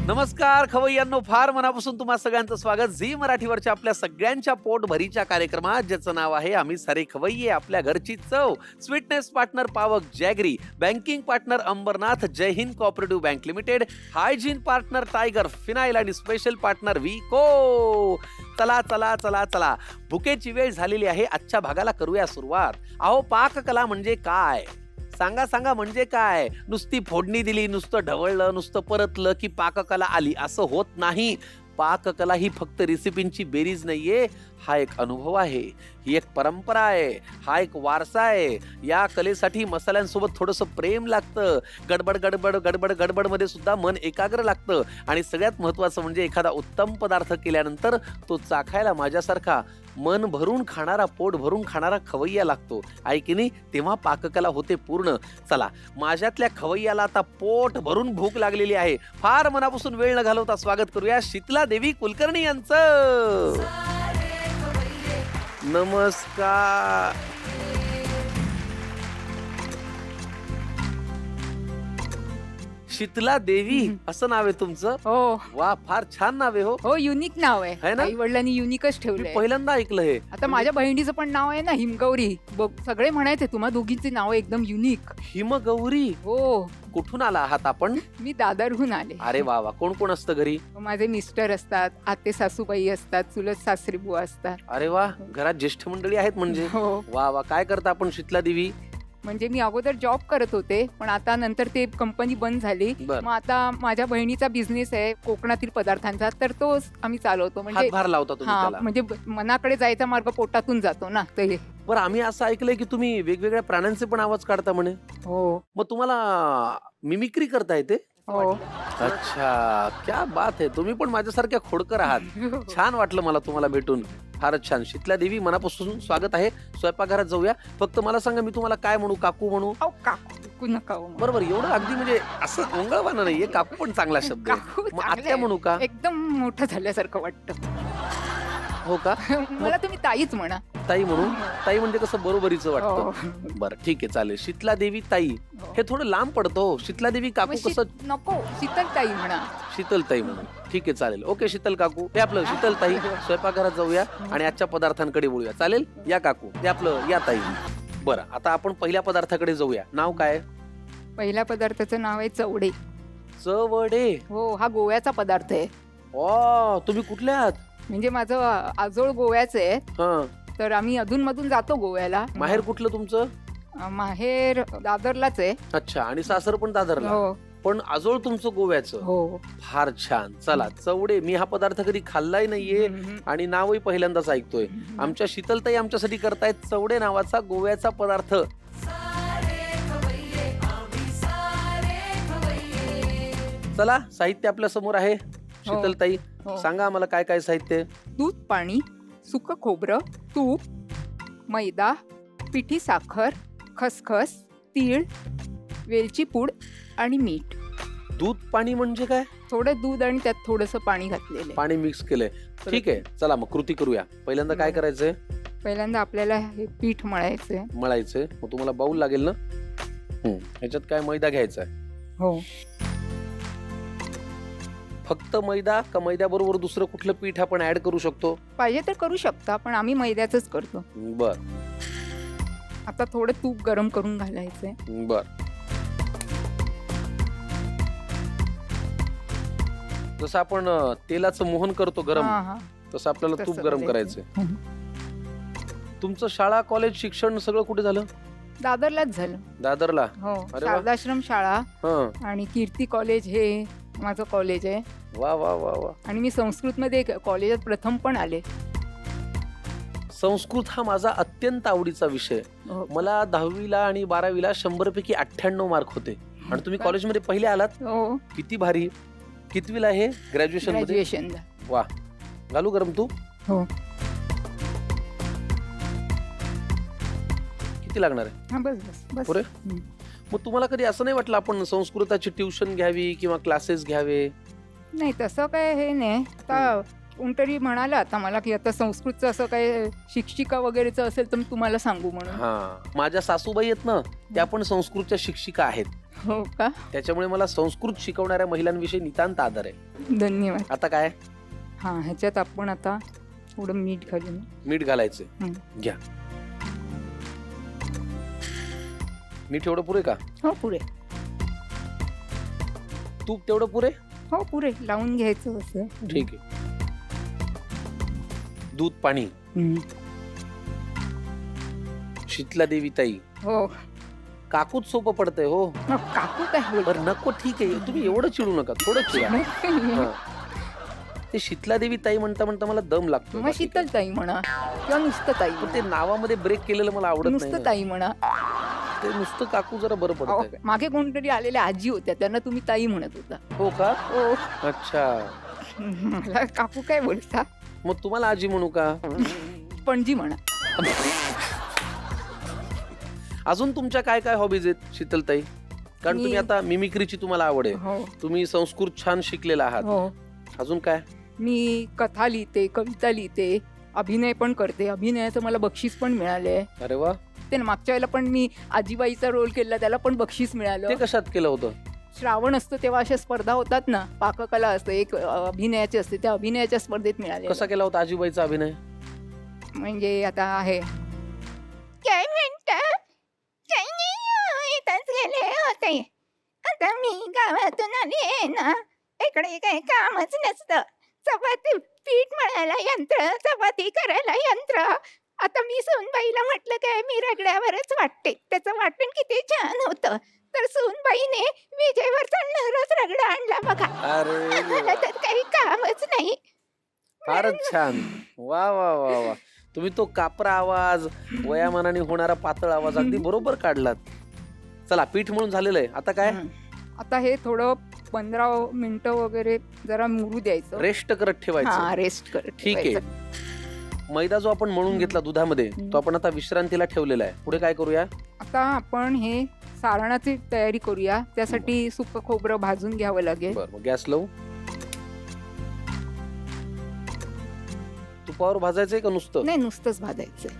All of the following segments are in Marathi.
नमस्कार खवय्यांनो, फार मनापासून तुम्हा सगळ्यांचं स्वागत झी मराठीवरच्या आपल्या सगळ्यांच्या पोटभरीच्या कार्यक्रमात, ज्याचं नाव आहे आम्ही सारे खवय्ये. आपल्या घरची चव. Sweetness partner Pavak jaggery, banking partner Ambernath, Jai Hind cooperative bank limited, hygiene partner tiger phenyl आणि स्पेशल पार्टनर विको. चला चला चला चला, भुकेची वेळ झालेली आहे. आजच्या भागाला करूया सुरुवात. अहो, पाककला म्हणजे काय? सांगा सांगा, म्हणजे काय? नुसती फोडणी दिली, नुसतं ढवळलं, नुसतं परतलं की पाककला आली असं होत नाही. पाककला ही फक्त रेसिपींची बेरीज नाहीये, हा एक अनुभव आहे, ही एक परंपरा आहे, हा एक वारसा आहे. या कलेसाठी मसाल्यांसोबत थोडंसं प्रेम लागतं. गडबड गडबड गडबड गडबड मध्ये सुद्धा मन एकाग्र लागतं. आणि सगळ्यात महत्वाचं म्हणजे एखादा उत्तम पदार्थ केल्यानंतर तो चाखायला माझ्यासारखा मन भरून खाणारा, पोट भरून खाणारा खवय्या लागतो, आहे की नाही? तेव्हा पाककला होते पूर्ण. चला, माझ्यातल्या खवय्याला आता पोट भरून भूक लागलेली आहे. फार मनापासून वेळ न घालवता स्वागत करूया शीतला देवी कुलकर्णी यांचं. नमस्कार. शीतला देवी असं नाव आहे तुमचं? हो वा, फार छान नाव आहे. हो हो, युनिक नाव आहे. है ना? आई वडिलांनी युनिकच मी ठेवलंय. पहिल्यांदा ऐकलं हे. आता माझ्या बहिणीचं पण नाव आहे ना, हिमगौरी. बघ, सगळे म्हणायचे तुम्हा दोघींची नाव एकदम युनिक. हिमगौरी. हो, कुठून आला आहात आपण? मी दादरहून आले. अरे वा वा, कोण कोण असतं घरी? माझे मिस्टर असतात, आते सासूबाई असतात, चुलत सासरी बुवा असतात. अरे वा, घरात ज्येष्ठ मंडळी आहेत म्हणजे. हो, वा वा, काय करता आपण शीतला देवी? म्हणजे मी अगोदर जॉब करत होते, पण आता नंतर ते कंपनी बंद झाली. बर. मग आता माझ्या बहिणीचा बिझनेस आहे कोकणातील पदार्थांचा, तर तोच आम्ही चालवतो. म्हणजे हातभार लावता तुम्ही हा, त्याला? म्हणजे मनाकडे जायचा मार्ग पोटातून जातो ना, ते. बरं, आम्ही असं ऐकलंय की तुम्ही वेगवेगळ्या प्राण्यांचे पण आवाज काढता म्हणे. हो मग तुम्हाला मिमिक्री करता येते? हो. अच्छा, क्या बात आहे. तुम्ही पण माझ्यासारख्या खोडकर आहात. छान वाटलं मला तुम्हाला भेटून. फारच छान. शीतला देवी, मनापासून स्वागत आहे. स्वयंपाकघरात जाऊया. फक्त मला सांगा, मी तुम्हाला काय म्हणू? काकू म्हणू? अहो, काकू नका हो. बरोबर, एवढं अगदी म्हणजे असं ओंगळवाना नाहीये. काकू पण चांगला शब्द आहे. काकू मग चांगलं आत्या आहे. म्हणू का? एकदम मोठं झाल्यासारखं वाटतं. हो का? मला तुम्ही ताईच म्हणा. ताई म्हणू? ताई म्हणजे कसं बरोबरीचं हो. वाटतं. बरं, ठीक आहे, चालेल. शीतला देवी ताई हो. हे थोडं लांब पडतो. शीतला देवी काकू मग कसं? नको, शीतल ताई म्हणा. शीतल ताई म्हणून. ठीक आहे, चालेल. ओके, शीतल काकू. हे आपलं शीतल ताई. स्वयंपाकघरात जाऊया आणि आजच्या पदार्थांकडे बोलूया. चालेल? या काकू. ते आपलं या ताई. बरं, आता आपण पहिल्या पदार्थाकडे जाऊया. नाव काय? पहिल्या पदार्थाचं नाव आहे चवडे. चवडे. हो, हा गोव्याचा पदार्थ आहे. ओ, तुम्ही कुठल्या आहात? म्हणजे माझं आजोळ गोव्याचं आहे, हा, तर आम्ही अधूनमधून जातो गोव्याला. माहेर कुठलं तुमचं? माहेर दादरलाच आहे. अच्छा, आणि सासर पण दादरला. हो पण आजोळ तुमचं गोव्याचं. हो. फार छान. चला, चवडे. मी हा पदार्थ कधी खाल्लाही नाहीये आणि नावही पहिल्यांदाच ऐकतोय. आमच्या शीतलताई आमच्यासाठी करतायत चवडे नावाचा गोव्याचा पदार्थ. चला, साहित्य आपल्या समोर आहे. शीतलताई, हो. सांगा आम्हाला काय काय साहित्य आहे? दूध, पाणी, सुकं खोबरं, तूप, मैदा, पिठी साखर, खसखस, तीळ, वेलची पूड आणि मीठ. दूध पाणी म्हणजे काय? थोडं दूध आणि त्यात थोडंसं पाणी घातलेलं आहे. पाणी मिक्स केलंय. ठीक आहे, चला मग कृती करूया. पहिल्यांदा काय करायचंय? पहिल्यांदा आपल्याला हे पीठ मळायचंय. मळायचंय. मग तुम्हाला बाऊल लागेल ना? ह्याच्यात काय मैदा घ्यायचा आहे? हो, फक्त मैदा का मैद्याबरोबर दुसरं कुठलं पीठ आपण ऍड करू शकतो? पाहिजे तर करू शकता, पण आम्ही मैद्याचंच करतो. बर आता थोडं तूप गरम करून घालायचंय. बर. जसं आपण तेलाचं मोहन करतो गरम, हा, हा. तसं आपल्याला तसं तूप गरम करायचं. करायचंय. तुमचं शाळा, कॉलेज, शिक्षण सगळं कुठे झालं? दादरलाच झालं. दादरला. हो, अरे वा. शारदाश्रम शाळा हा, आणि कीर्ती कॉलेज हे माझं कॉलेज आहे. वा वा वा वा. आणि मी संस्कृतमध्ये कॉलेजात प्रथम पण आले. संस्कृत हा माझा अत्यंत आवडीचा विषय. हो. मला 10वीला आणि 12वीला 100 पैकी 98 मार्क होते. आणि तुम्ही का? कॉलेजमध्ये पहिले आलात? हो, किती भारी. कितवीला आहे? ग्रॅज्युएशन मध्ये? ग्रॅज्युएशनला. वा. घालू गरम तू? हो. किती लागणार आहे? हा, बस बस बस. पुरे? हं. मग तुम्हाला कधी असं नाही वाटलं आपण संस्कृताची ट्युशन घ्यावी किंवा क्लासेस घ्यावे? नाही, तसं काय हे नाही. आता कोणतरी म्हणाला आता मला की आता संस्कृतचं असं काय शिक्षिका वगैरेचं असेल तर मी तुम्हाला सांगू म्हणून. हा, माझ्या सासूबाई आहेत ना, त्या पण संस्कृतच्या शिक्षिका आहेत. हो का? त्याच्यामुळे मला संस्कृत शिकवणाऱ्या महिलांविषयी नितांत आदर आहे. धन्यवाद. आता काय हा, ह्याच्यात आपण आता थोडं मीठ घालू ना. मीठ घालायचं. हं. घ्या. मीठ एवढं पुरे का? हो पुरे. तूप तेवढं पुरे? हो पुरे लावून घ्यायचं असं. ठीक आहे. दूध पाणी. हं. शीतला देवी ताई, हो. काकूच सोपं पडतंय हो. मग काकू काय बोलतो? बरं नको, ठीक आहे, तुम्ही एवढं चिडू नका, थोडं चिडा. हा. ते शीतला देवी ताई म्हणता म्हणता मला दम लागतो. मग शीतल ताई म्हणा किंवा नुसतं ताई पण म्हणा. ते नावामध्ये ब्रेक केलेलं मला आवडत नाही नुसतं ना. ताई म्हणा. ते नुसतं काकू जरा बरं अहो, पडतंय. मागे कोणतरी आलेल्या आजी होत्या त्यांना तुम्ही ताई म्हणत होता. हो का? हो. अच्छा, मला काकू काय बोलता? मग तुम्हाला आजी म्हणू का? पणजी म्हणा. अजून तुमच्या काय काय हॉबीज आहेत शीतलताई? कारण तुम्ही आता मिमिक्रीची तुम्हाला आवड आहे, हो तुम्ही संस्कृत छान शिकलेला आहात. हो. अजून काय? मी कथा लिहिते, कविता लिहिते, अभिनय पण करते. अभिनयाचं मला बक्षीस पण मिळाले. अरे वा, ते ना मागच्या वेळेला पण मी आजीबाईचा रोल केला, त्याला पण बक्षीस मिळालं. ते कशात केलं होतं? श्रावण असतं तेव्हा अशा स्पर्धा होतात ना, पाककला असते, एक अभिनयाची असते, त्या अभिनयाच्या स्पर्धेत मिळाले. कसा केला होता आजीबाईचा अभिनय? म्हणजे आता आहे काय म्हणतात, काही नाही, इथंच गेले होते. आता मी गावातून आले ना, इकडे काही कामच नसतं. चपाती पीठ मळायला यंत्र, चपाती करायला यंत्र. आता मी सूनबाईला म्हटलं काय मी रगड्यावरच वाटते, त्याचं वाटण किती छान होतं. तर सूनबाईने विजेवर चालणारच रगडा आणला बघा. अरे मला तर काही कामच नाही. फारच छान. वा वा वा वा, तुम्ही तो कापरा आवाज, वयामानाने होणारा पातळ आवाज अगदी बरोबर काढलात. चला, पीठ म्हणून झालेलं आहे. आता काय? आता हे थोडं 15 मिनिटं वगैरे जरा मुरू द्यायचं. रेस्ट करत ठेवायचं. हा, रेस्ट कर. ठीक आहे. मैदा जो आपण मळून घेतला दुधामध्ये, तो आपण आता विश्रांतीला ठेवलेला आहे. पुढे काय करूया? आता आपण हे सारणाची तयारी करूया. त्यासाठी सुकं खोबरं भाजून घ्यावं लागेल. बरं, गॅस लावू. तुपावर भाजायचंय का नुसतं? नाही, नुसतंच भाजायचंय.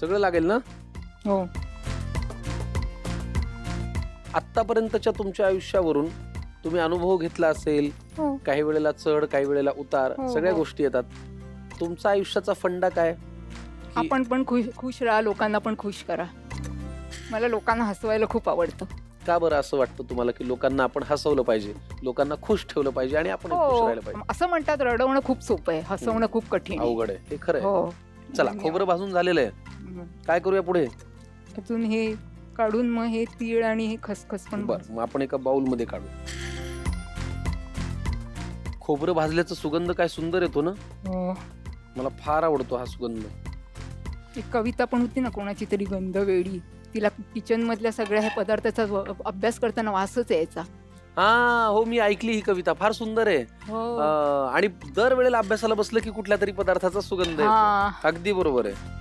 सगळं लागेल ना? हो. आतापर्यंतच्या तुमच्या आयुष्यावरून तुम्ही अनुभव घेतला असेल, हो. काही वेळेला चढ, काही वेळेला उतार, हो, सगळ्या हो. गोष्टी येतात. तुमचा आयुष्याचा फंडा काय? की आपण पण खुश राहा, लोकांना पण खुश करा. मला लोकांना हसवायला खूप आवडतं. का बरं असं वाटतं तुम्हाला की लोकांना आपण हसवलं पाहिजे, लोकांना खुश ठेवलं पाहिजे आणि आपण खुश हो. राहायला पाहिजे? असं म्हणतात रडवणं खूप सोपं आहे, हसवणं खूप कठीण आहे. अवघड आहे, हे खरं आहे. हो. चला, खोबरं भाजून झालेलं आहे. हम्म. काय करूया पुढे? अजून हे काढून मग हे तीळ आणि हे खसखस पण बरं, मग आपण एका बाउल मध्ये काढू. खोबरं भाजल्याचा सुगंध काय सुंदर येतो ना. हो. मला फार आवडतो हा सुगंध. एक कविता पण होती ना कोणाची तरी, गंध वेडी. तिला किचन मधल्या सगळ्या ह्या पदार्थाचा अभ्यास करताना वासच यायचा. हा, हो, मी ऐकली ही कविता, फार सुंदर आहे. हो. आणि दर वेळेला अभ्यासाला बसलं की कुठल्या तरी पदार्थाचा सुगंध येतो. हा. अगदी बरोबर आहे.